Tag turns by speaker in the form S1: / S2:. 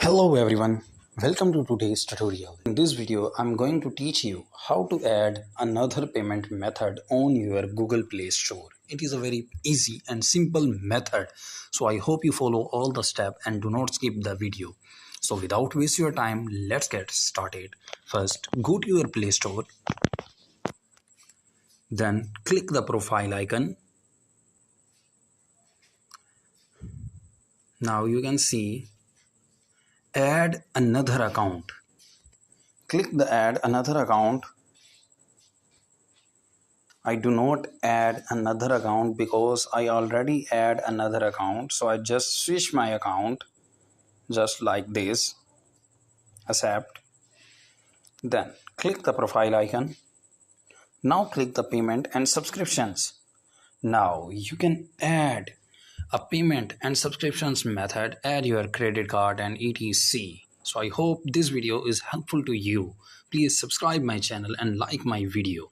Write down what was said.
S1: Hello everyone, welcome to today's tutorial. In this video, I'm going to teach you how to add another payment method on your Google Play Store. It is a very easy and simple method. So I hope you follow all the steps and do not skip the video. So without waste your time, let's get started. First, go to your Play Store. Then click the profile icon. Now you can see add another account. Click the add another account. I do not add another account because I already add another account. So I just switch my account just like this. Accept. Then click the profile icon. Now click the payment and subscriptions. Now you can add a payment and subscriptions method, add your credit card and etc. So I hope this video is helpful to you. Please subscribe my channel and like my video.